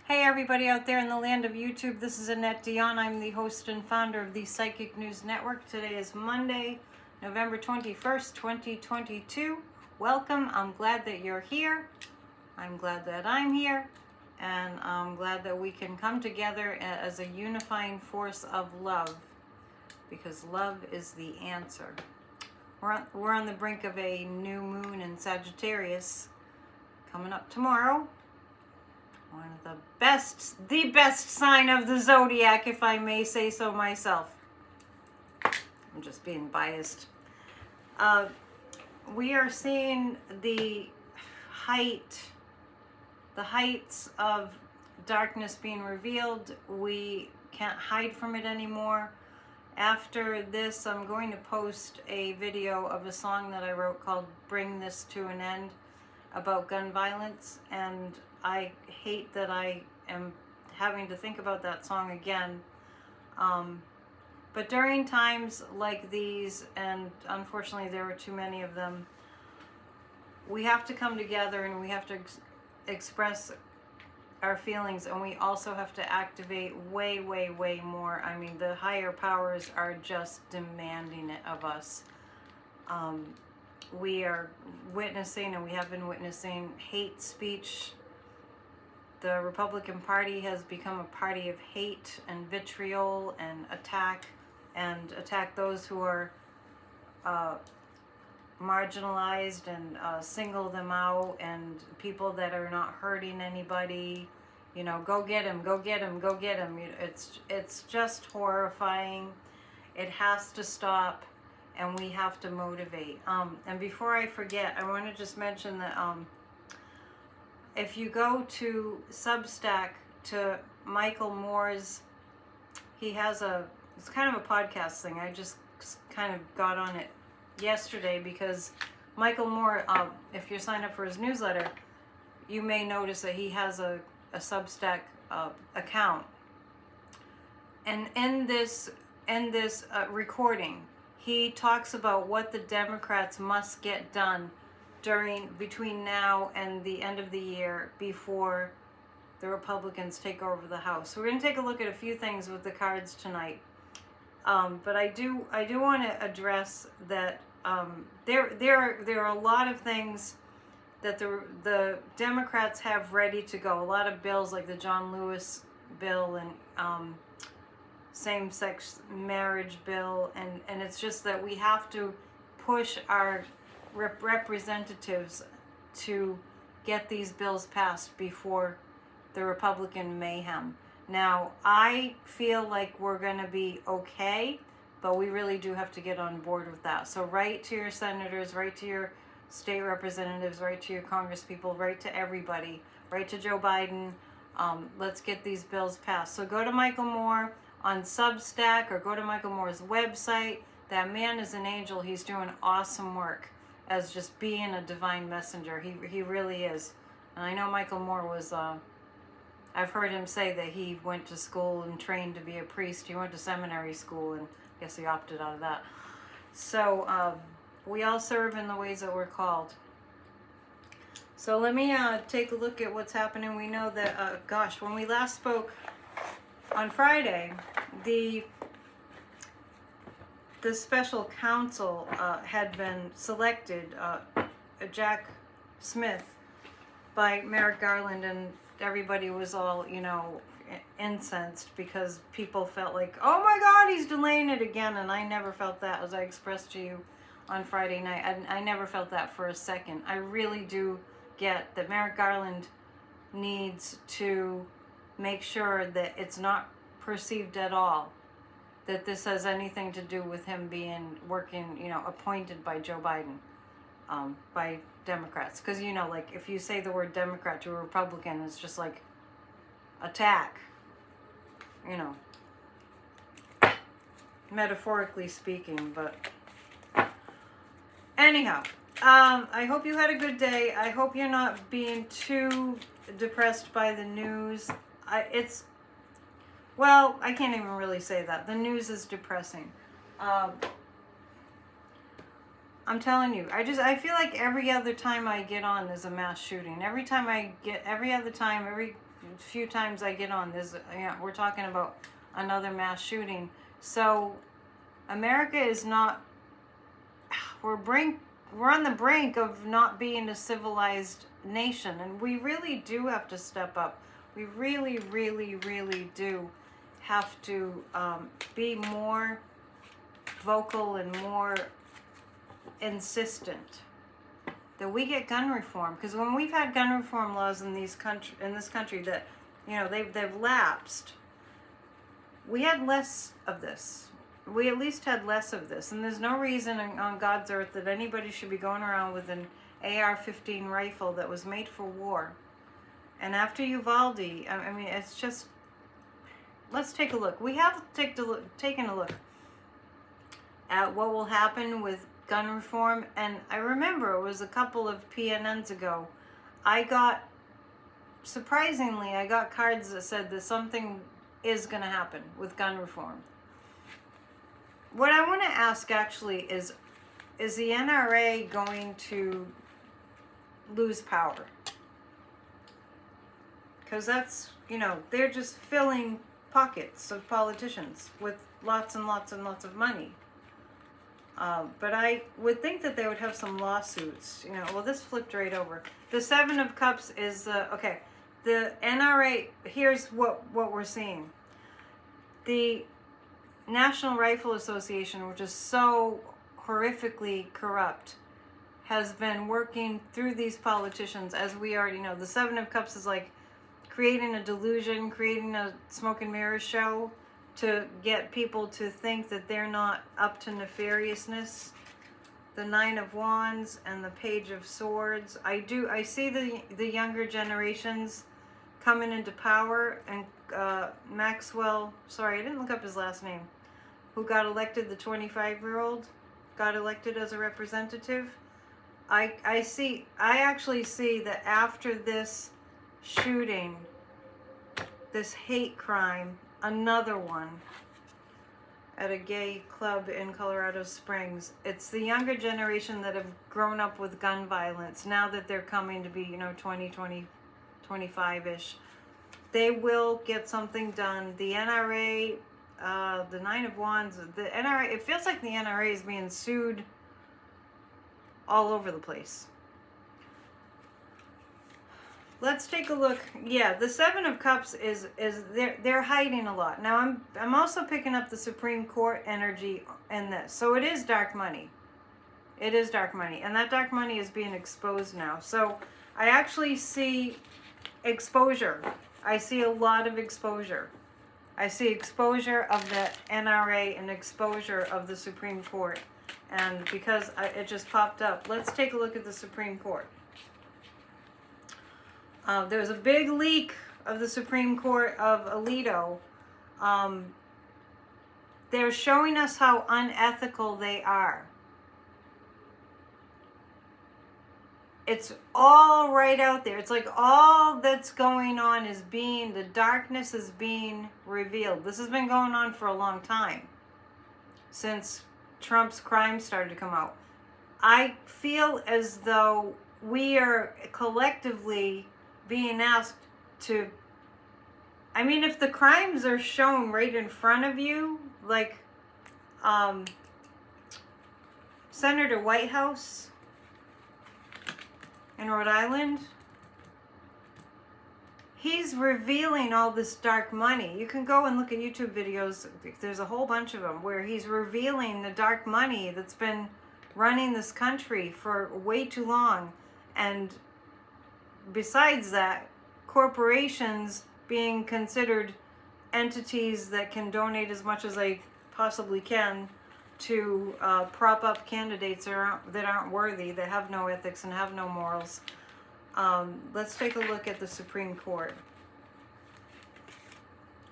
Hey everybody out there in the land of YouTube, this is Annette Dion. I'm the host and founder of the Psychic News Network. Today is Monday, November 21st, 2022. Welcome. I'm glad that you're here. I'm glad that I'm here. And I'm glad that we can come together as a unifying force of love. Because love is the answer. We're on the brink of a new moon in Sagittarius coming up tomorrow. One of the best sign of the zodiac, if I may say so myself. I'm just being biased. We are seeing the heights of darkness being revealed. We can't hide from it anymore. After this, I'm going to post a video of a song that I wrote called Bring This to an End, about gun violence, and I hate that I am having to think about that song again. But during times like these, and unfortunately there are too many of them, we have to come together and we have to express our feelings, and we also have to activate way more. I mean, the higher powers are just demanding it of us. We are witnessing, and we have been witnessing, hate speech. The Republican Party has become a party of hate and vitriol and attack those who are marginalized, and single them out, and people that are not hurting anybody. You know, go get him, go get him, go get him. It's just horrifying. It has to stop. And we have to motivate. And before I forget, I want to just mention that if you go to Substack to Michael Moore's, he has it's kind of a podcast thing. I just kind of got on it yesterday because Michael Moore, if you're signed up for his newsletter, you may notice that he has a Substack account. And in this recording, he talks about what the Democrats must get done between now and the end of the year before the Republicans take over the House. So we're going to take a look at a few things with the cards tonight. But I do want to address that there are a lot of things that the Democrats have ready to go. A lot of bills like the John Lewis bill and same-sex marriage bill, and it's just that we have to push our representatives to get these bills passed before the Republican mayhem. Now, I feel like we're going to be okay, but we really do have to get on board with that. So write to your senators, write to your state representatives, write to your congresspeople, write to everybody, write to Joe Biden. Let's get these bills passed. So go to Michael Moore on Substack, or go to Michael Moore's website. That man is an angel. He's doing awesome work as just being a divine messenger. He really is. And I know Michael Moore was, I've heard him say that he went to school and trained to be a priest. He went to seminary school, and I guess he opted out of that. So we all serve in the ways that we're called. So let me take a look at what's happening. We know that, when we last spoke on Friday, the special counsel had been selected, Jack Smith, by Merrick Garland, and everybody was all, incensed because people felt like, oh my God, he's delaying it again. And I never felt that, as I expressed to you on Friday night. I never felt that for a second. I really do get that Merrick Garland needs to make sure that it's not perceived at all that this has anything to do with him working, appointed by Joe Biden, by Democrats. Because, like, if you say the word Democrat to a Republican, it's just like attack, metaphorically speaking. But anyhow, I hope you had a good day. I hope you're not being too depressed by the news. I can't even really say that. The news is depressing. I'm telling you, I feel like every other time I get on, there's a mass shooting. Every few times I get on this, we're talking about another mass shooting. So America is not, we're on the brink of not being a civilized nation, and we really do have to step up. We really, really, really do have to be more vocal and more insistent that we get gun reform. Because when we've had gun reform laws in this country that, they've lapsed, we had less of this. We at least had less of this, and there's no reason on God's earth that anybody should be going around with an AR-15 rifle that was made for war. And after Uvalde, I mean, it's just, let's take a look. We have taken a look at what will happen with gun reform, and I remember it was a couple of PNNs ago. Surprisingly, I got cards that said that something is going to happen with gun reform. What I want to ask actually is the NRA going to lose power? Because that's, they're just filling pockets of politicians with lots and lots and lots of money. But I would think that they would have some lawsuits. Well, this flipped right over. The Seven of Cups is, okay, the NRA, here's what we're seeing. The National Rifle Association, which is so horrifically corrupt, has been working through these politicians, as we already know. The Seven of Cups is like creating a delusion, creating a smoke and mirrors show to get people to think that they're not up to nefariousness. The Nine of Wands and the Page of Swords. I see the younger generations coming into power, and Maxwell, sorry, I didn't look up his last name, who got elected, the 25-year-old, got elected as a representative. I actually see that after this shooting, this hate crime, another one at a gay club in Colorado Springs, it's the younger generation that have grown up with gun violence, now that they're coming to be, 25-ish. They will get something done. The NRA, the Nine of Wands, the NRA, it feels like the NRA is being sued all over the place. Let's take a look. Yeah, the Seven of Cups is they're hiding a lot. Now I'm also picking up the Supreme Court energy in this. So it is dark money. It is dark money, and that dark money is being exposed now. So I actually see exposure. I see a lot of exposure. I see exposure of the NRA and exposure of the Supreme Court. And because it just popped up, let's take a look at the Supreme Court. There was a big leak of the Supreme Court of Alito. They're showing us how unethical they are. It's all right out there. It's like all that's going on is the darkness is being revealed. This has been going on for a long time, since Trump's crimes started to come out. I feel as though we are collectively being asked to, I mean, if the crimes are shown right in front of you, like Senator Whitehouse in Rhode Island, he's revealing all this dark money. You can go and look at YouTube videos. There's a whole bunch of them where he's revealing the dark money that's been running this country for way too long. And besides that, corporations being considered entities that can donate as much as they possibly can to prop up candidates that aren't worthy, that have no ethics and have no morals. Let's take a look at the Supreme Court.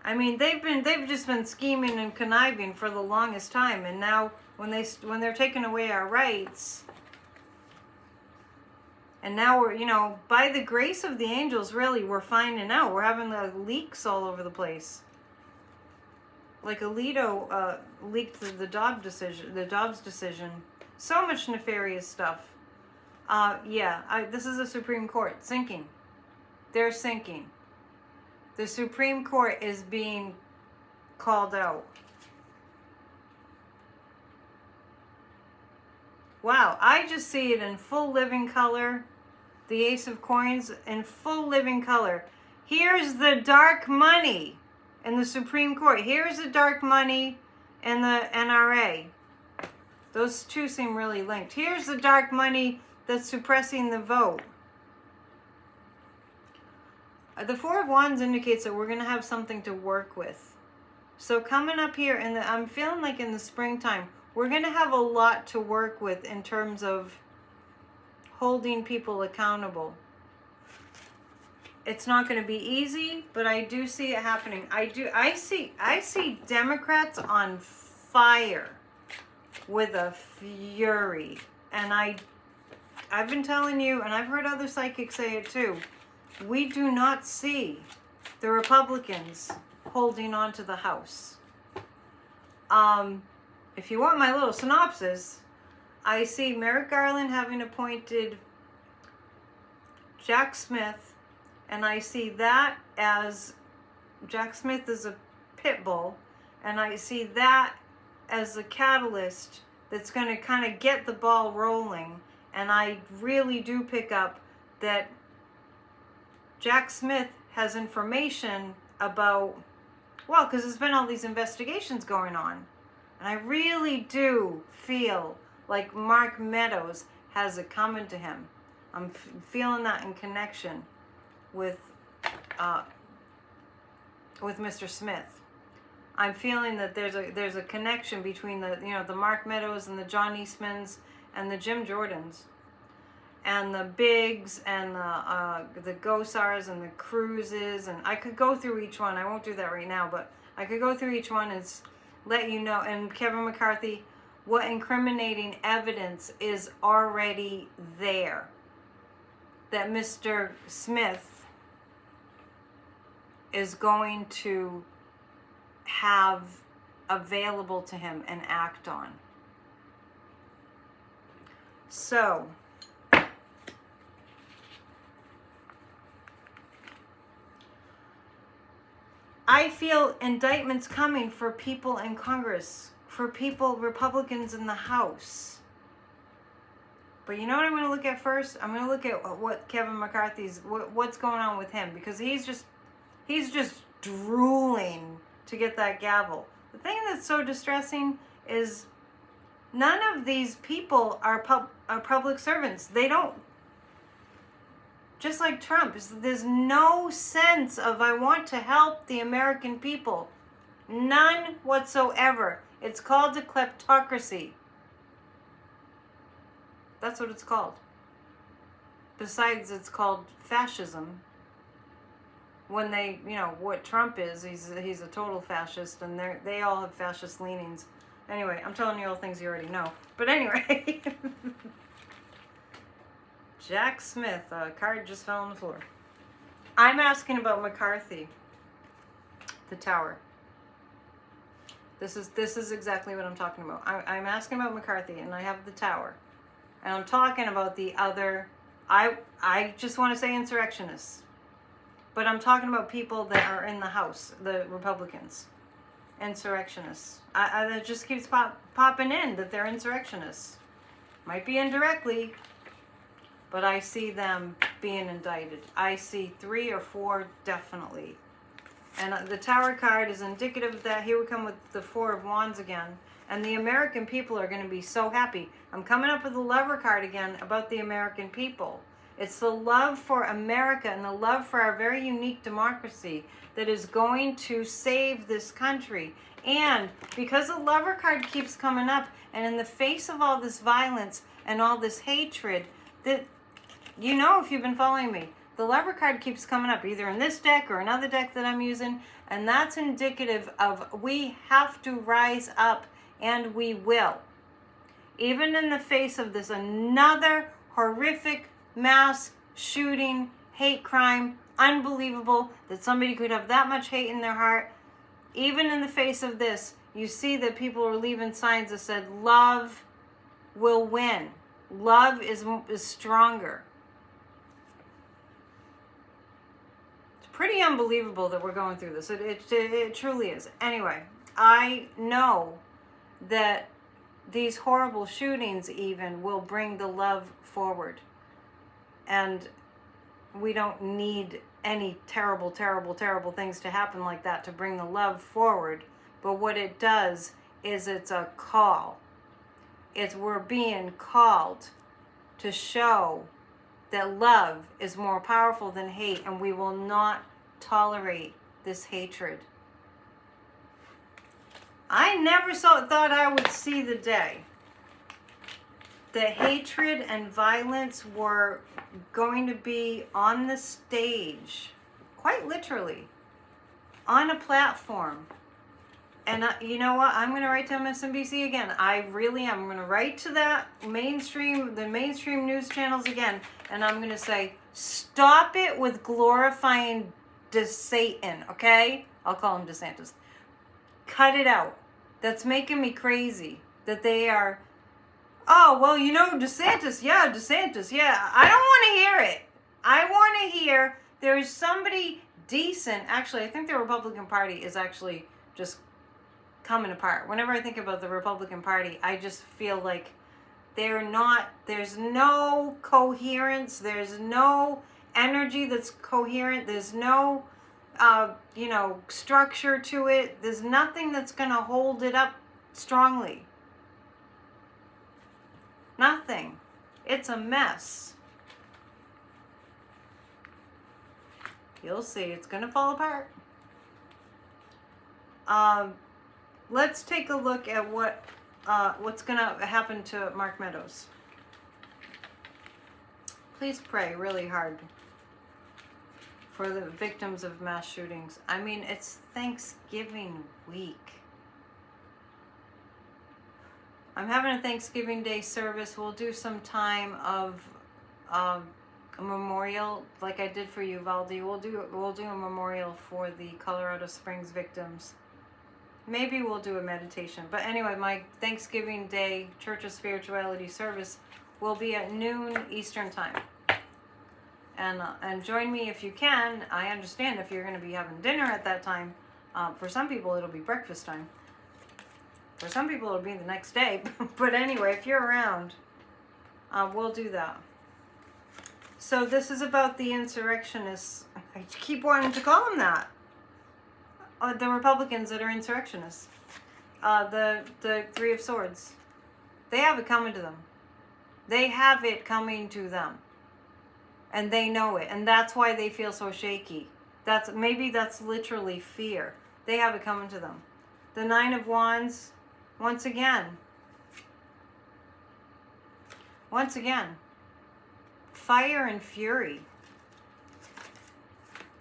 I mean, they've just been scheming and conniving for the longest time, and now when they're taking away our rights, and now we're, by the grace of the angels, really, we're finding out. We're having leaks all over the place. Like Alito leaked the Dobbs decision. So much nefarious stuff. This is the Supreme Court sinking. They're sinking. The Supreme Court is being called out. Wow, I just see it in full living color. The Ace of Coins in full living color. Here's the dark money in the Supreme Court. Here's the dark money in the NRA. Those two seem really linked. Here's the dark money that's suppressing the vote. The Four of Wands indicates that we're going to have something to work with. So coming up here, I'm feeling like in the springtime, we're going to have a lot to work with in terms of holding people accountable. It's not going to be easy, but I do see it happening. I see Democrats on fire with a fury. And I've been telling you, and I've heard other psychics say it too, we do not see the Republicans holding on to the House. If you want my little synopsis, I see Merrick Garland having appointed Jack Smith, and I see that as Jack Smith is a pit bull, and I see that as the catalyst that's going to kind of get the ball rolling. And I really do pick up that Jack Smith has information about, well, because there's been all these investigations going on. And I really do feel like Mark Meadows has it coming to him. I'm feeling that in connection with Mr. Smith. I'm feeling that there's a connection between the Mark Meadows and the John Eastmans and the Jim Jordans and the Biggs and the Gosars and the Cruzes, and I could go through each one. I won't do that right now, but I could go through each one and let you know, and Kevin McCarthy, what incriminating evidence is already there that Mr. Smith is going to have available to him and act on. So, I feel indictments coming for people in Congress, for people, Republicans in the House. But you know what I'm going to look at first? I'm going to look at what Kevin McCarthy's, what's going on with him, because he's just drooling to get that gavel. The thing that's so distressing is none of these people are public servants. They don't, just like Trump, there's no sense of I want to help the American people. None whatsoever. It's called a kleptocracy. That's what it's called. Besides, it's called fascism. When they, what Trump is, he's a total fascist, and they all have fascist leanings. Anyway, I'm telling you all things you already know. But anyway, Jack Smith, a card just fell on the floor. I'm asking about McCarthy, the tower. This is exactly what I'm talking about. I'm asking about McCarthy, and I have the tower. And I'm talking about the other, I just want to say insurrectionists. But I'm talking about people that are in the House, the Republicans. Insurrectionists. It just keeps popping in that they're insurrectionists. Might be indirectly, but I see them being indicted. I see 3 or 4 definitely. And the Tower card is indicative of that. Here we come with the Four of Wands again. And the American people are going to be so happy. I'm coming up with the Lover card again about the American people. It's the love for America and the love for our very unique democracy that is going to save this country. And because the Lover card keeps coming up, and in the face of all this violence and all this hatred, that, if you've been following me, the Lover card keeps coming up, either in this deck or another deck that I'm using, and that's indicative of we have to rise up, and we will. Even in the face of this another horrific mass shooting, hate crime, unbelievable that somebody could have that much hate in their heart. Even in the face of this, you see that people are leaving signs that said, love will win. Love is stronger. It's pretty unbelievable that we're going through this. It truly is. Anyway, I know that these horrible shootings even will bring the love forward. And we don't need any terrible, terrible, terrible things to happen like that to bring the love forward. But what it does is it's a call. We're being called to show that love is more powerful than hate, and we will not tolerate this hatred. I never thought I would see the day that hatred and violence were going to be on the stage, quite literally, on a platform. And you know what? I'm going to write to MSNBC again. I really am. I'm going to write to the mainstream news channels again, and I'm going to say, stop it with glorifying Satan, okay? I'll call him DeSantis. Cut it out. That's making me crazy. That they are, oh, well, you know, DeSantis, yeah. I don't want to hear it. I want to hear there's somebody decent. Actually, I think the Republican Party is actually just coming apart. Whenever I think about the Republican Party, I just feel like there's no coherence, there's no energy that's coherent, there's no structure to it, there's nothing that's going to hold it up strongly. Nothing. It's a mess. You'll see, it's going to fall apart. Let's take a look at what's going to happen to Mark Meadows. Please pray really hard for the victims of mass shootings. I mean, it's Thanksgiving week. I'm having a Thanksgiving Day service. We'll do some time of a memorial, like I did for Uvalde. We'll do a memorial for the Colorado Springs victims. Maybe we'll do a meditation. But anyway, my Thanksgiving Day Church of Spirituality service will be at noon Eastern Time. And join me if you can. I understand if you're going to be having dinner at that time. For some people, it'll be breakfast time. For some people, it'll be the next day. But anyway, if you're around, we'll do that. So this is about the insurrectionists. I keep wanting to call them that. The Republicans that are insurrectionists. The Three of Swords. They have it coming to them. They have it coming to them. And they know it. And that's why they feel so shaky. Maybe that's literally fear. They have it coming to them. The Nine of Wands, once again, fire and fury.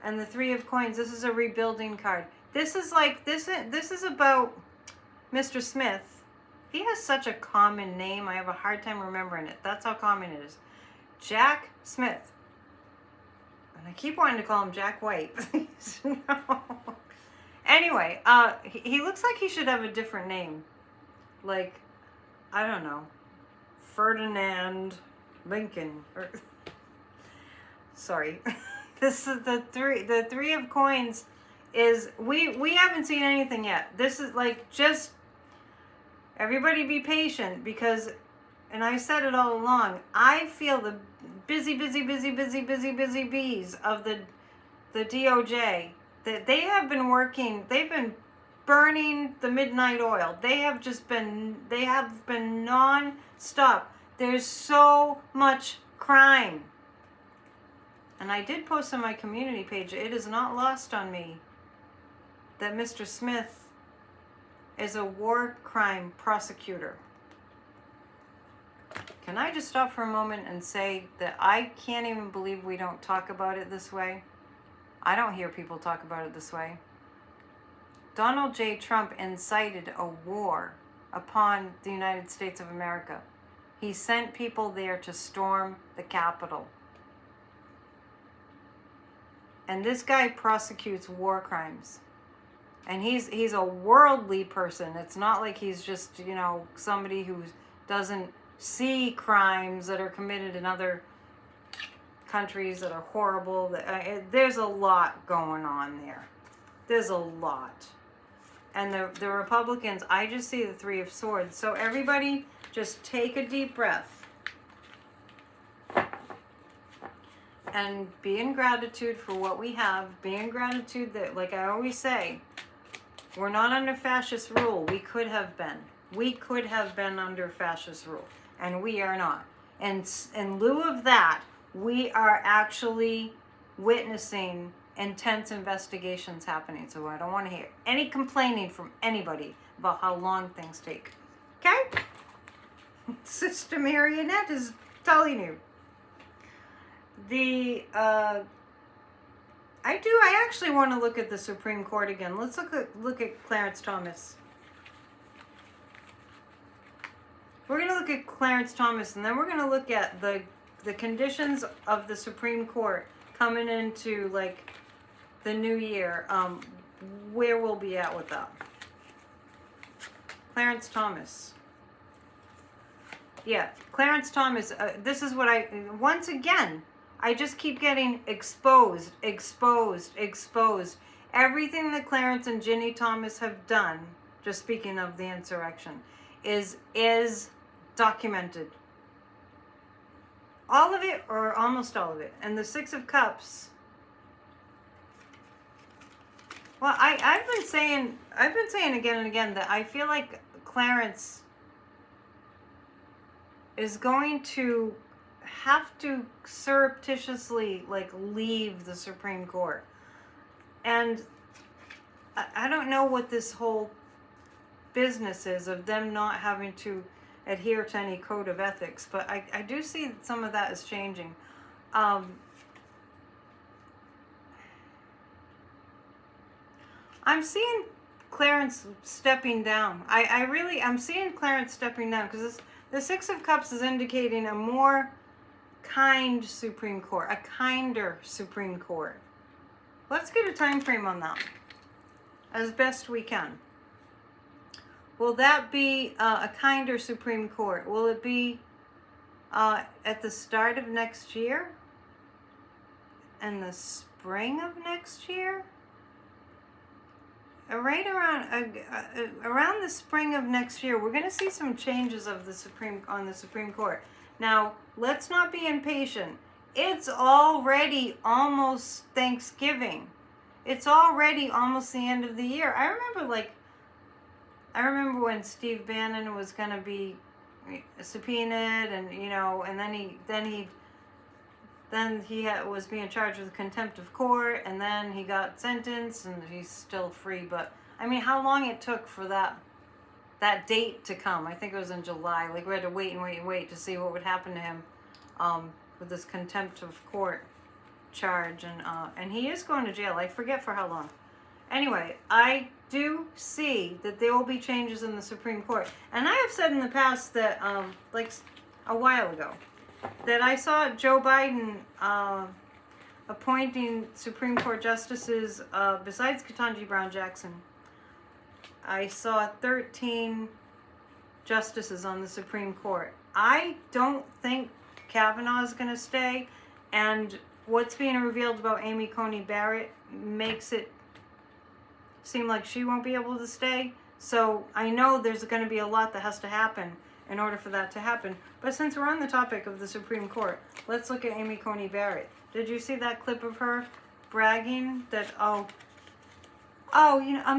And the Three of Coins, this is a rebuilding card. This is about Mr. Smith. He has such a common name. I have a hard time remembering it. That's how common it is. Jack Smith. And I keep wanting to call him Jack White. No. Anyway, he looks like he should have a different name. Like, I don't know, Ferdinand Lincoln. Sorry. This is the Three of Coins is, we haven't seen anything yet. This is like, just everybody be patient, because, and I said it all along, I feel the busy bees of the DOJ, that they have been working, they've been burning the midnight oil. They have been non-stop. There's so much crime. And I did post on my community page, it is not lost on me that Mr. Smith is a war crime prosecutor. Can I just stop for a moment and say that I can't even believe we don't talk about it this way? I don't hear people talk about it this way. Donald J. Trump incited a war upon the United States of America. He sent people there to storm the Capitol. And this guy prosecutes war crimes. And he's a worldly person. It's not like he's just, somebody who doesn't see crimes that are committed in other countries that are horrible. There's a lot going on there. There's a lot. And the Republicans, I just see the Three of Swords. So everybody just take a deep breath. And be in gratitude for what we have. Be in gratitude that, like I always say, we're not under fascist rule. We could have been. We could have been under fascist rule. And we are not. And in lieu of that, we are actually witnessing intense investigations happening. So I don't want to hear any complaining from anybody about how long things take. Okay? Sister Marionette is telling you. I actually want to look at the Supreme Court again. Let's look at Clarence Thomas. We're going to look at Clarence Thomas, and then we're going to look at the conditions of the Supreme Court coming into, like, the new year, where we'll be at with that. Clarence Thomas. Yeah, Clarence Thomas, this is what once again, I just keep getting exposed. Everything that Clarence and Ginny Thomas have done, just speaking of the insurrection, is documented. All of it, or almost all of it. And the Six of Cups. Well, I've been saying again and again that I feel like Clarence is going to have to surreptitiously, like, leave the Supreme Court. And I don't know what this whole business is of them not having to adhere to any code of ethics, but I do see that some of that is changing. I'm seeing Clarence stepping down. I'm seeing Clarence stepping down because the Six of Cups is indicating a more kind Supreme Court, a kinder Supreme Court. Let's get a time frame on that as best we can. Will that be a kinder Supreme Court? Will it be at the start of next year? In the spring of next year? Right around the spring of next year, we're going to see some changes of the Supreme Court. Now, let's not be impatient. It's already almost Thanksgiving. It's already almost the end of the year. I remember when Steve Bannon was going to be subpoenaed, and then he was being charged with contempt of court, and then he got sentenced, and he's still free. But I mean, how long it took for that date to come? I think it was in July. Like, we had to wait to see what would happen to him with this contempt of court charge, and he is going to jail. I forget for how long. Anyway, I do see that there will be changes in the Supreme Court, and I have said in the past that, like a while ago, that I saw Joe Biden appointing Supreme Court justices besides Ketanji Brown Jackson. I saw 13 justices on the Supreme Court. I don't think Kavanaugh is going to stay, and what's being revealed about Amy Coney Barrett makes it seem like she won't be able to stay. So I know there's going to be a lot that has to happen in order for that to happen. But since we're on the topic of the Supreme Court, let's look at Amy Coney Barrett. Did you see that clip of her bragging that, I'm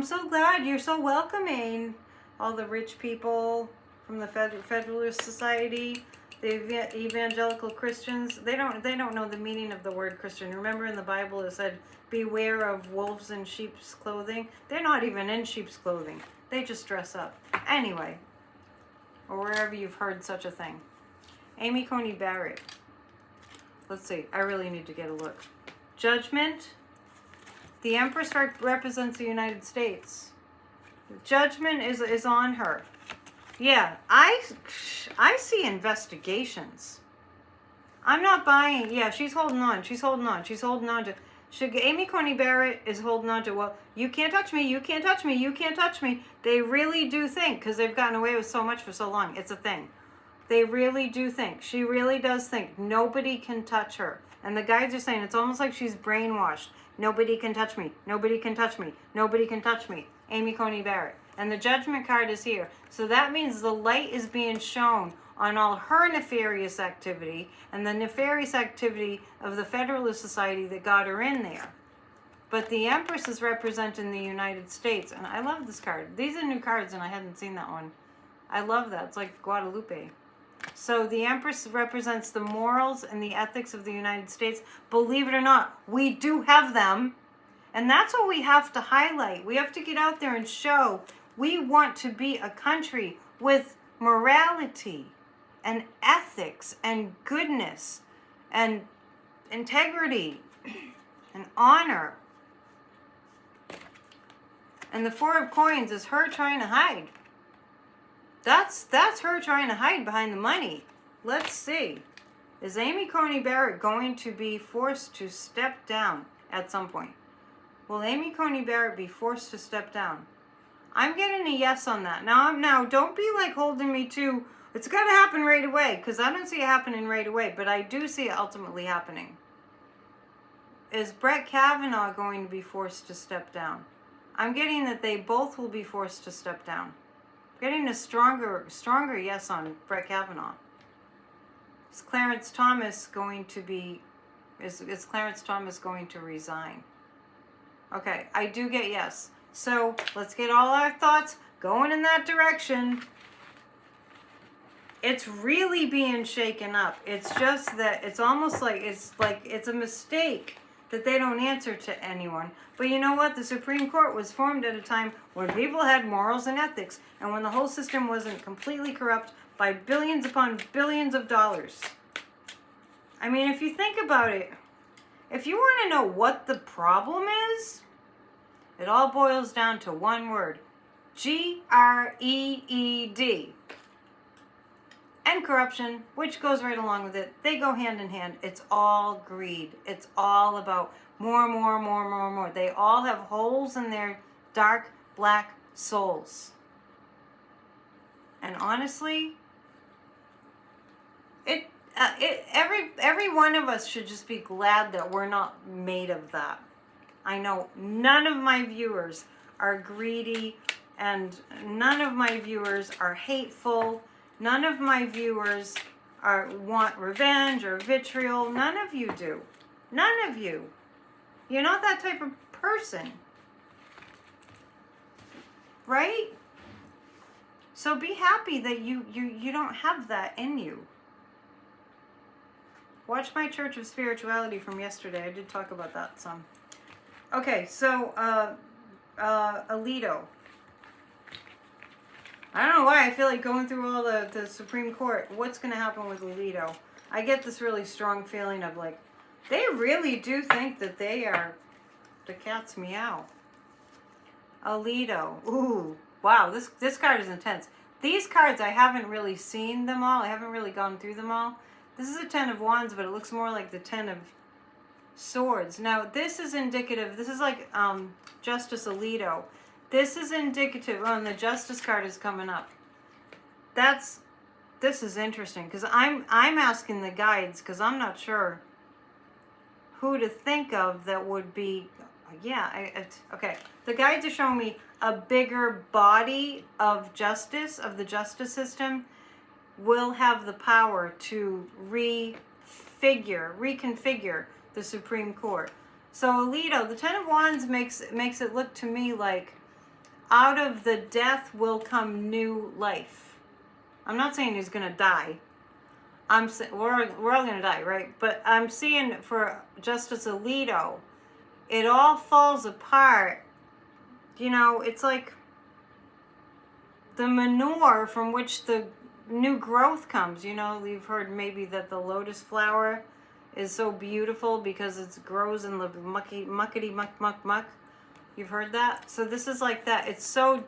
so glad, you're so welcoming, all the rich people from the Federalist Society, the evangelical Christians? They don't know the meaning of the word Christian. Remember in the Bible it said, beware of wolves in sheep's clothing? They're not even in sheep's clothing. They just dress up. Anyway, or wherever you've heard such a thing. Amy Coney Barrett. Let's see. I really need to get a look. Judgment. The Empress represents the United States. Judgment is on her. Yeah, I see investigations. I'm not buying. Yeah, she's holding on. She's holding on to. Amy Coney Barrett is holding on to, well, you can't touch me, you can't touch me, you can't touch me. They really do think, because they've gotten away with so much for so long, it's a thing. They really do think. She really does think nobody can touch her. And the guides are saying it's almost like she's brainwashed. Nobody can touch me. Nobody can touch me. Nobody can touch me. Amy Coney Barrett. And the judgment card is here. So that means the light is being shown on all her nefarious activity and the nefarious activity of the Federalist Society that got her in there. But the Empress is representing the United States. And I love this card. These are new cards and I hadn't seen that one. I love that. It's like Guadalupe. So the Empress represents the morals and the ethics of the United States. Believe it or not, we do have them. And that's what we have to highlight. We have to get out there and show we want to be a country with morality and ethics and goodness and integrity and honor. And the Four of Coins is her trying to hide. That's her trying to hide behind the money. Let's see. Is Amy Coney Barrett going to be forced to step down at some point? Will Amy Coney Barrett be forced to step down? I'm getting a yes on that. Now, don't be like holding me to, it's got to happen right away, because I don't see it happening right away, but I do see it ultimately happening. Is Brett Kavanaugh going to be forced to step down? I'm getting that they both will be forced to step down. Getting a stronger yes on Brett Kavanaugh. Is Clarence Thomas going to be, is Clarence Thomas going to resign? Okay, I do get yes. So let's get all our thoughts going in that direction. It's really being shaken up. It's just that it's almost like it's a mistake that they don't answer to anyone. But you know what? The Supreme Court was formed at a time when people had morals and ethics, and when the whole system wasn't completely corrupt by billions upon billions of dollars. I mean, if you think about it, if you want to know what the problem is, it all boils down to one word. Greed. And corruption, which goes right along with it. They go hand in hand. It's all greed. It's all about more. They all have holes in their dark, black souls. And honestly, every one of us should just be glad that we're not made of that. I know none of my viewers are greedy, and none of my viewers are hateful. None of my viewers want revenge or vitriol. None of you do. None of you. You're not that type of person. Right? So be happy that you don't have that in you. Watch my Church of Spirituality from yesterday. I did talk about that some. Okay, so Alito. I don't know why I feel like going through all the Supreme Court. What's going to happen with Alito? I get this really strong feeling of like, they really do think that they are the cat's meow. Alito. Ooh, wow, this card is intense. These cards, I haven't really seen them all. I haven't really gone through them all. This is a 10 of Wands, but it looks more like the 10 of Swords. Now, this is indicative. This is like Justice Alito. This is indicative. Oh, and the Justice card is coming up. This is interesting because I'm asking the guides because I'm not sure who to think of that would be. Yeah, okay. The guides are showing me a bigger body of justice, of the justice system, will have the power to reconfigure the Supreme Court. So Alito, the 10 of Wands makes it look to me like out of the death will come new life. I'm not saying he's gonna die. We're all gonna die, right? But I'm seeing for Justice Alito, it all falls apart. You know, it's like the manure from which the new growth comes. You know, you've heard maybe that the lotus flower is so beautiful because it grows in the muckety muck. You've heard that? So this is like that. It's so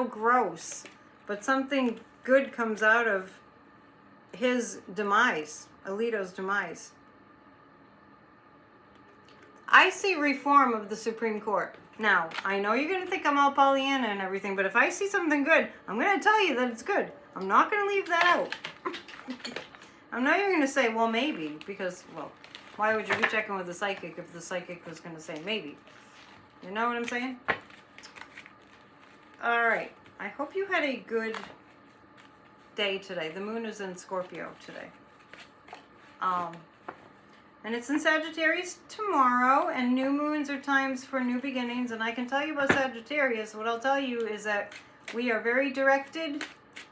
gross, but something good comes out of his demise, Alito's demise. I see reform of the Supreme Court. Now, I know you're going to think I'm all Pollyanna and everything, but if I see something good, I'm going to tell you that it's good. I'm not going to leave that out. I know you're going to say, well, maybe, because, well, Why would you be checking with the psychic if the psychic was going to say maybe? You know what I'm saying? All right. I hope you had a good day today. The moon is in Scorpio today. And it's in Sagittarius tomorrow, and new moons are times for new beginnings. And I can tell you about Sagittarius. What I'll tell you is that we are very directed.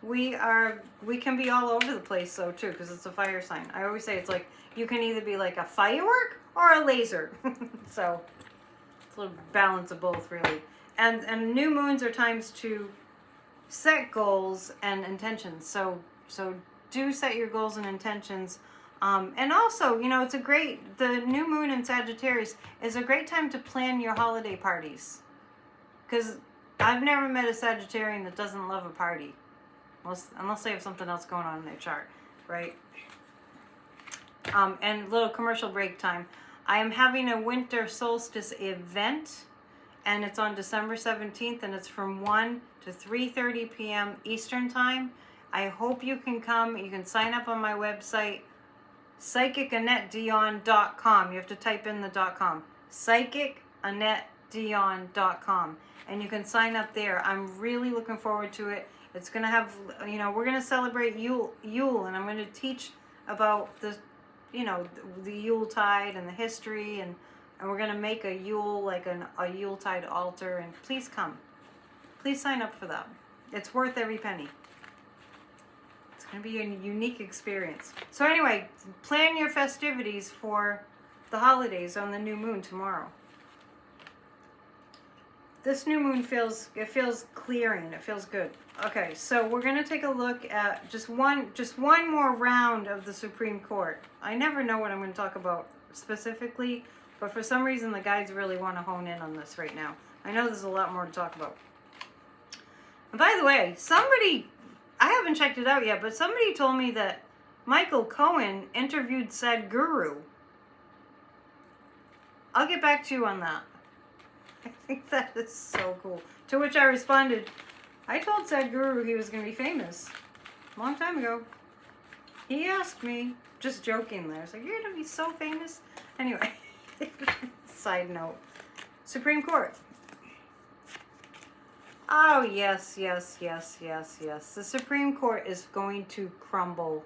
We can be all over the place though too, because it's a fire sign. I always say it's like you can either be like a firework or a laser. So it's a little balance of both really. And new moons are times to set goals and intentions. So do set your goals and intentions. And also, you know, the new moon in Sagittarius is a great time to plan your holiday parties. Because I've never met a Sagittarian that doesn't love a party. Unless they have something else going on in their chart, right? And little commercial break time. I am having a winter solstice event, and it's on December 17th, and it's from 1 to 3:30 p.m. Eastern Time. I hope you can come. You can sign up on my website, psychicannetteDion.com. You have to type in the .com. psychicannetteDion.com. And you can sign up there. I'm really looking forward to it. It's going to have, you know, we're going to celebrate Yule, and I'm going to teach about the, you know, the Yuletide and the history, and we're going to make a Yule, like a Yuletide altar, and please come. Please sign up for that. It's worth every penny. It's going to be a unique experience. So anyway, plan your festivities for the holidays on the new moon tomorrow. This new moon feels clearing. It feels good. Okay, so we're going to take a look at just one more round of the Supreme Court. I never know what I'm going to talk about specifically, but for some reason the guides really want to hone in on this right now. I know there's a lot more to talk about. And by the way, I haven't checked it out yet, but somebody told me that Michael Cohen interviewed Sadhguru. I'll get back to you on that. I think that is so cool. To which I responded, I told Sadhguru he was going to be famous a long time ago. He asked me, just joking there. I was like, you're going to be so famous? Anyway, side note. Supreme Court. Oh, yes. The Supreme Court is going to crumble.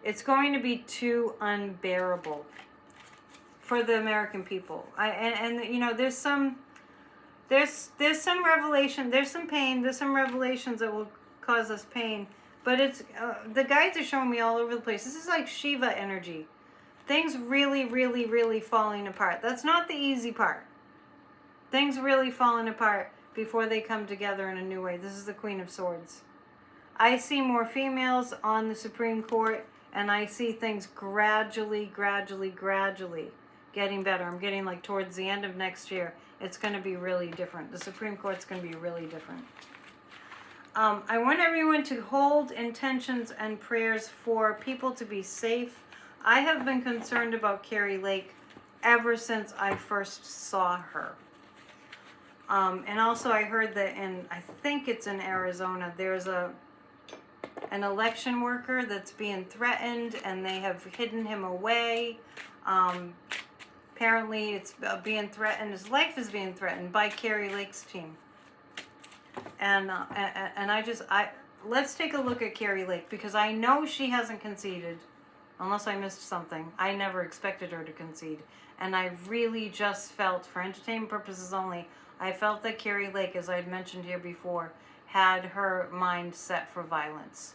It's going to be too unbearable for the American people. And you know, there's some revelation, there's some pain, there's some revelations that will cause us pain, but it's the guides are showing me all over the place. This is like Shiva energy. Things really falling apart. That's not the easy part. Things really falling apart before they come together in a new way. This is the Queen of Swords. I see more females on the Supreme Court, and I see things gradually getting better. I'm getting like towards the end of next year, it's going to be really different. The Supreme Court's going to be really different. I want everyone to hold intentions and prayers for people to be safe. I have been concerned about Carrie Lake ever since I first saw her. And also I heard that I think it's in Arizona, there's an election worker that's being threatened, and they have hidden him away. Apparently it's being threatened, his life is being threatened by Carrie Lake's team. And let's take a look at Carrie Lake, because I know she hasn't conceded, unless I missed something. I never expected her to concede. And I really just felt, for entertainment purposes only, I felt that Carrie Lake, as I had mentioned here before, had her mind set for violence.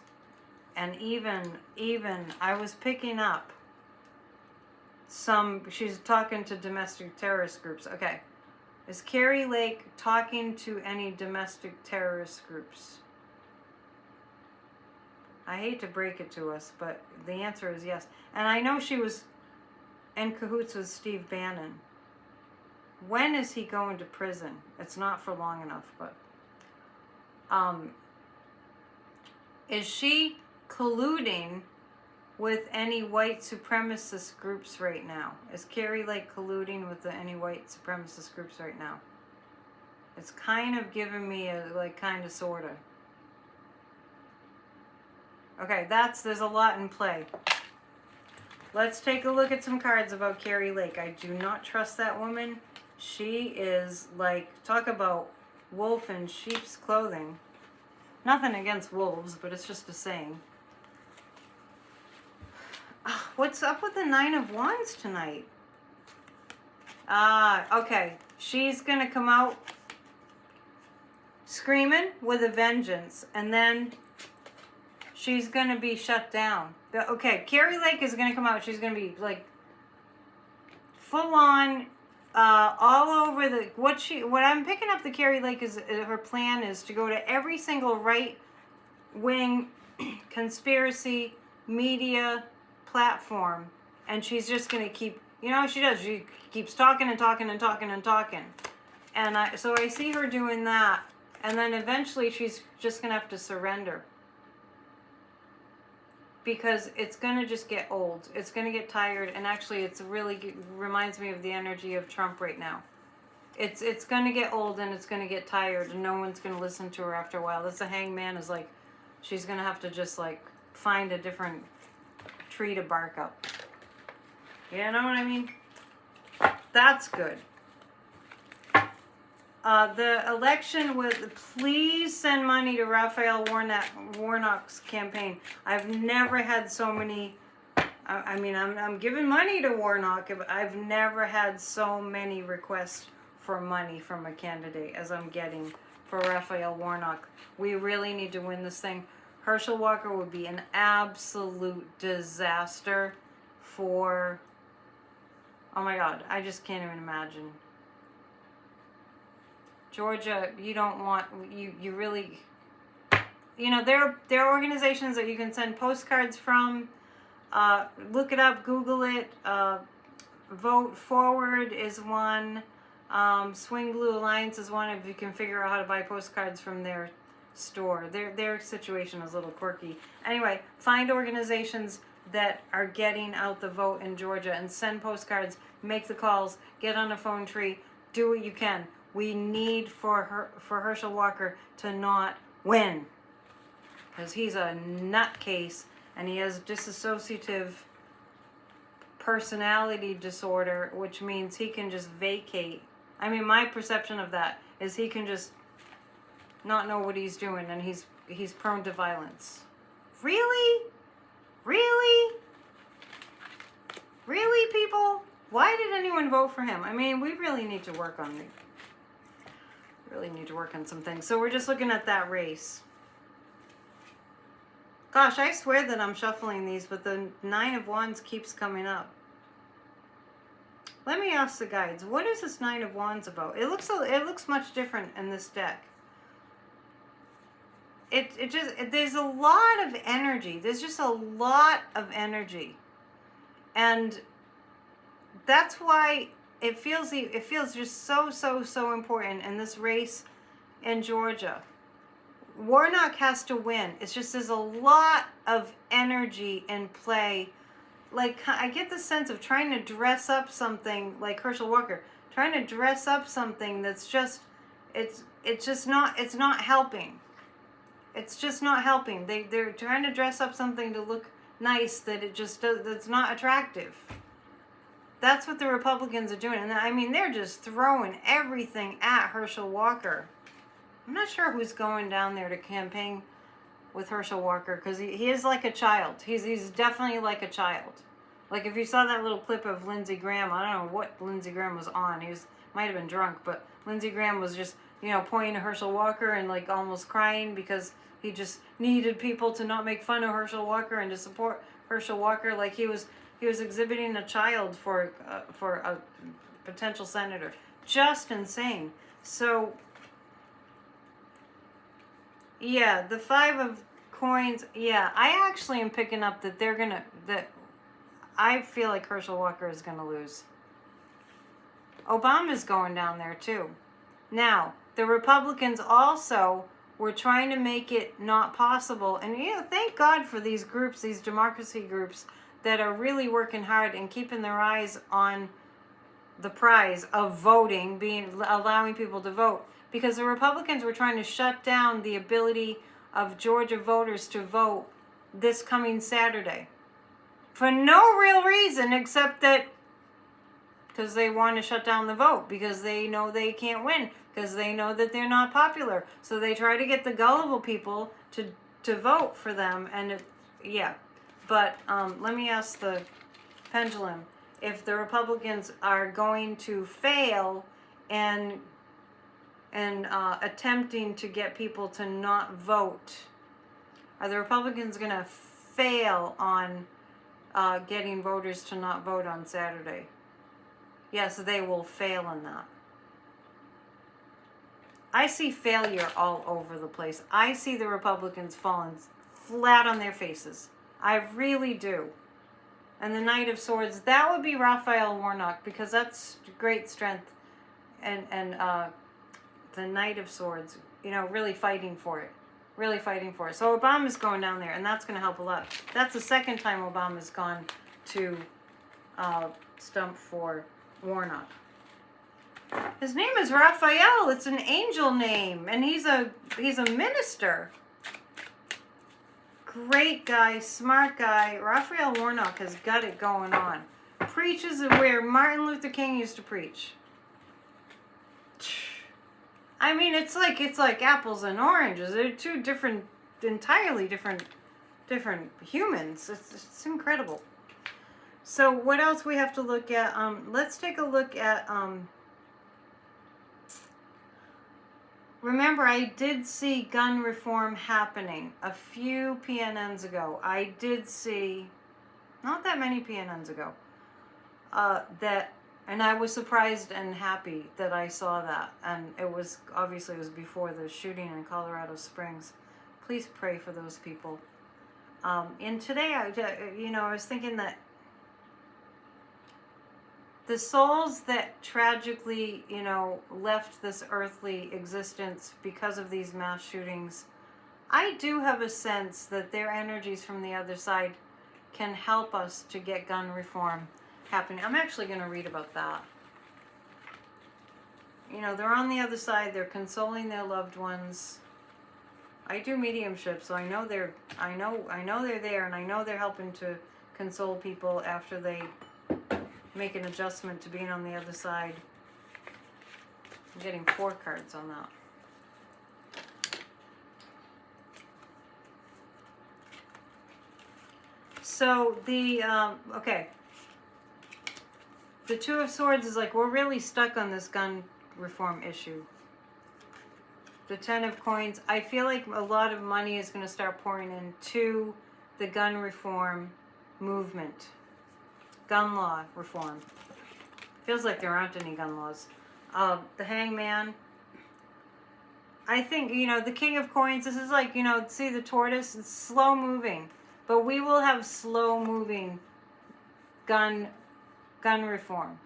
And even I was picking up she's talking to domestic terrorist groups. Okay. Is Carrie Lake talking to any domestic terrorist groups? I hate to break it to us, but the answer is yes. And I know she was in cahoots with Steve Bannon. When is he going to prison? It's not for long enough, but is she colluding with any white supremacist groups right now? Is Carrie Lake colluding with any white supremacist groups right now? It's kind of giving me a kind of sorta. Okay, there's a lot in play. Let's take a look at some cards about Carrie Lake. I do not trust that woman. She is like, talk about wolf in sheep's clothing. Nothing against wolves, but it's just a saying. What's up with the Nine of Wands tonight? Okay. She's going to come out screaming with a vengeance, and then she's going to be shut down. Okay, Carrie Lake is going to come out. She's going to be like full on, all over the, what I'm picking up the Carrie Lake is, her plan is to go to every single right wing conspiracy media platform, and she's just going to keep, you know, she does. She keeps talking and talking and talking and talking. And so I see her doing that. And then eventually she's just going to have to surrender. Because it's going to just get old. It's going to get tired. And actually it's really reminds me of the energy of Trump right now. It's going to get old and it's going to get tired. And no one's going to listen to her after a while. That's the hangman is like, she's going to have to just like find a different tree to bark up. You know what I mean? That's good. The election was, please send money to Raphael Warnock's campaign. I've never had so many, I mean, I'm giving money to Warnock, but I've never had so many requests for money from a candidate as I'm getting for Raphael Warnock. We really need to win this thing. Herschel Walker would be an absolute disaster for, oh my God, I just can't even imagine. Georgia, you don't want, you really, you know, there are organizations that you can send postcards from. Look it up, Google it. Vote Forward is one. Swing Blue Alliance is one, if you can figure out how to buy postcards from their store. Their situation is a little quirky. Anyway, find organizations that are getting out the vote in Georgia and send postcards, make the calls, get on a phone tree, do what you can. We need for Herschel Walker to not win, because he's a nutcase and he has dissociative personality disorder, which means he can just vacate. I mean, my perception of that is he can just not know what he's doing, and he's prone to violence. Really, people, why did anyone vote for him? I mean, we really need to work on it. Really need to work on some things. So we're just looking at that race. Gosh, I swear that I'm shuffling these, but the Nine of Wands keeps coming up. Let me ask the guides, what is this Nine of Wands about? It looks much different in this deck. There's a lot of energy. There's just a lot of energy. And that's why it feels just so important in this race in Georgia. Warnock has to win. It's just there's a lot of energy in play. Like, I get the sense of trying to dress up something like Herschel Walker, trying to dress up something that's just, it's not helping. It's just not helping. They're trying to dress up something to look nice that that's not attractive. That's what the Republicans are doing. And I mean, they're just throwing everything at Herschel Walker. I'm not sure who's going down there to campaign with Herschel Walker, because he is like a child. He's definitely like a child. Like, if you saw that little clip of Lindsey Graham, I don't know what Lindsey Graham was on. Might have been drunk, but Lindsey Graham was just, you know, pointing to Herschel Walker and like almost crying because he just needed people to not make fun of Herschel Walker and to support Herschel Walker. Like he was exhibiting a child for a potential senator. Just insane. So, yeah, the Five of Coins, yeah, I actually am picking up that I feel like Herschel Walker is going to lose. Obama's going down there too. Now, the Republicans also were trying to make it not possible. And, you know, thank God for these groups, these democracy groups that are really working hard and keeping their eyes on the prize of voting, allowing people to vote. Because the Republicans were trying to shut down the ability of Georgia voters to vote this coming Saturday. for no real reason except that because they want to shut down the vote, because they know they can't win, because they know that they're not popular. So they try to get the gullible people to vote for them. And yeah. But let me ask the pendulum, if the Republicans are going to fail and attempting to get people to not vote, are the Republicans going to fail on getting voters to not vote on Saturday? Yes, they will fail in that. I see failure all over the place. I see the Republicans falling flat on their faces. I really do. And the Knight of Swords, that would be Raphael Warnock, because that's great strength. And the Knight of Swords, really fighting for it. Really fighting for it. So Obama's going down there, and that's going to help a lot. That's the second time Obama's gone to stump for Warnock. His name is Raphael. It's an angel name, and he's a minister. Great guy, smart guy. Raphael Warnock has got it going on. Preaches where Martin Luther King used to preach. I mean, it's like apples and oranges. They're two entirely different humans. It's incredible. So what else we have to look at? Let's take a look at. Remember, I did see gun reform happening a few PNNs ago. I did see, not that many PNNs ago, that, and I was surprised and happy that I saw that. And it was before the shooting in Colorado Springs. Please pray for those people. And today, I was thinking that the souls that tragically, left this earthly existence because of these mass shootings, I do have a sense that their energies from the other side can help us to get gun reform happening. I'm actually going to read about that. They're on the other side. They're consoling their loved ones. I do mediumship, so I know they're there, and I know they're helping to console people after they make an adjustment to being on the other side. I'm getting 4 cards on that. So the the Two of Swords is like, we're really stuck on this gun reform issue. The Ten of Coins, I feel like a lot of money is going to start pouring into the gun reform movement. Gun law reform. Feels like there aren't any gun laws. The Hangman. I think, the King of Coins, this is like, see the tortoise? It's slow moving. But we will have slow moving gun reform.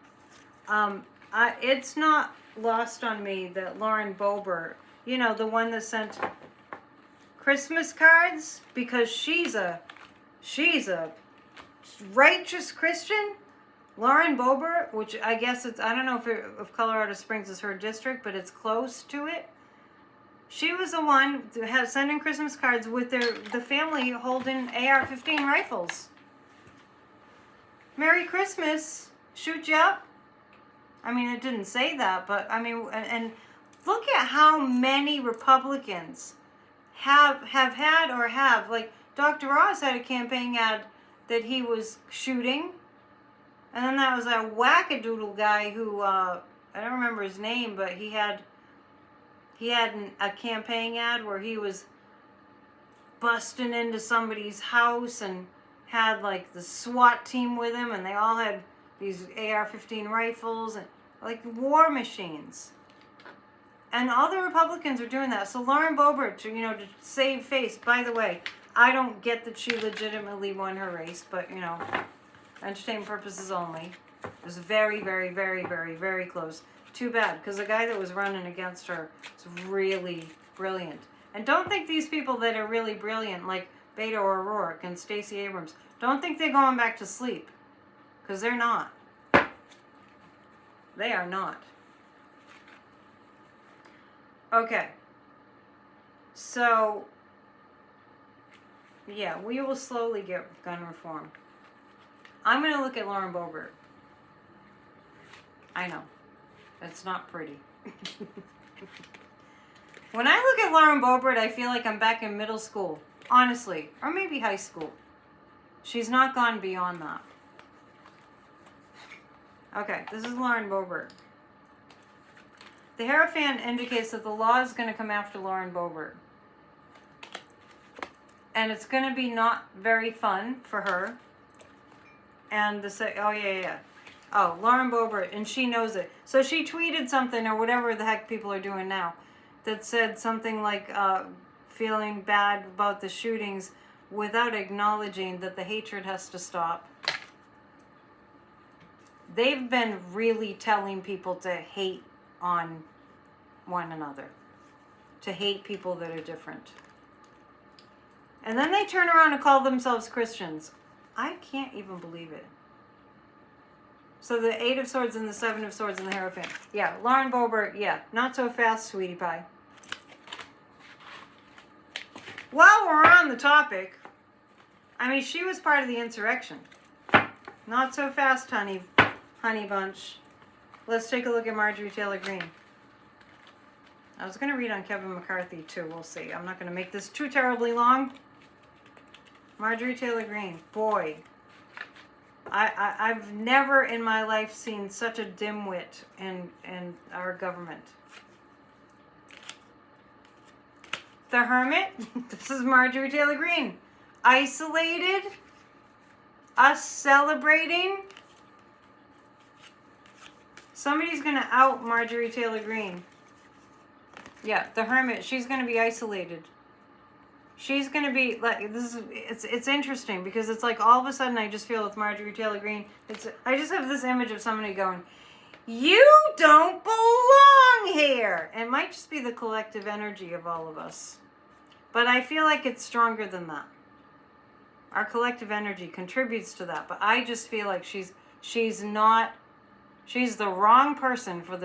It's not lost on me that Lauren Boebert, the one that sent Christmas cards, because she's a righteous Christian, Lauren Boebert, which I guess I don't know if Colorado Springs is her district, but it's close to it. She was the one sending Christmas cards with the family holding AR-15 rifles. Merry Christmas, shoot you up. I mean, it didn't say that, but I mean, and look at how many Republicans have had or have, like Dr. Oz had a campaign ad that he was shooting. And then that was a wackadoodle guy who, I don't remember his name, but he had a campaign ad where he was busting into somebody's house and had like the SWAT team with him, and they all had these AR-15 rifles and like war machines. And all the Republicans are doing that. So Lauren Boebert, to save face, by the way, I don't get that she legitimately won her race, but, entertainment purposes only. It was very, very, very, very, very close. Too bad, because the guy that was running against her is really brilliant. And don't think these people that are really brilliant, like Beto O'Rourke and Stacey Abrams, don't think they're going back to sleep, because they're not. They are not. Okay. So, yeah, we will slowly get gun reform. I'm going to look at Lauren Boebert. I know. It's not pretty. When I look at Lauren Boebert, I feel like I'm back in middle school. Honestly. Or maybe high school. She's not gone beyond that. Okay, this is Lauren Boebert. The Hierophant indicates that the law is going to come after Lauren Boebert. And it's going to be not very fun for her. And oh, Lauren Boebert, and she knows it. So she tweeted something, or whatever the heck people are doing now, that said something like feeling bad about the shootings without acknowledging that the hatred has to stop. They've been really telling people to hate on one another, to hate people that are different. And then they turn around and call themselves Christians. I can't even believe it. So the 8 of Swords and the 7 of Swords and the Hierophant. Yeah, Lauren Boebert, yeah. Not so fast, sweetie pie. While we're on the topic, I mean, she was part of the insurrection. Not so fast, honey bunch. Let's take a look at Marjorie Taylor Greene. I was going to read on Kevin McCarthy, too. We'll see. I'm not going to make this too terribly long. Marjorie Taylor Greene. Boy. I've never in my life seen such a dimwit in our government. The Hermit. This is Marjorie Taylor Greene. Isolated. Us celebrating. Somebody's going to out Marjorie Taylor Greene. Yeah, the Hermit. She's going to be isolated. She's going to be like it's interesting because it's like all of a sudden I just feel with Marjorie Taylor Greene, I just have this image of somebody going, "You don't belong here." And it might just be the collective energy of all of us. But I feel like it's stronger than that. Our collective energy contributes to that, but I just feel like she's the wrong person for the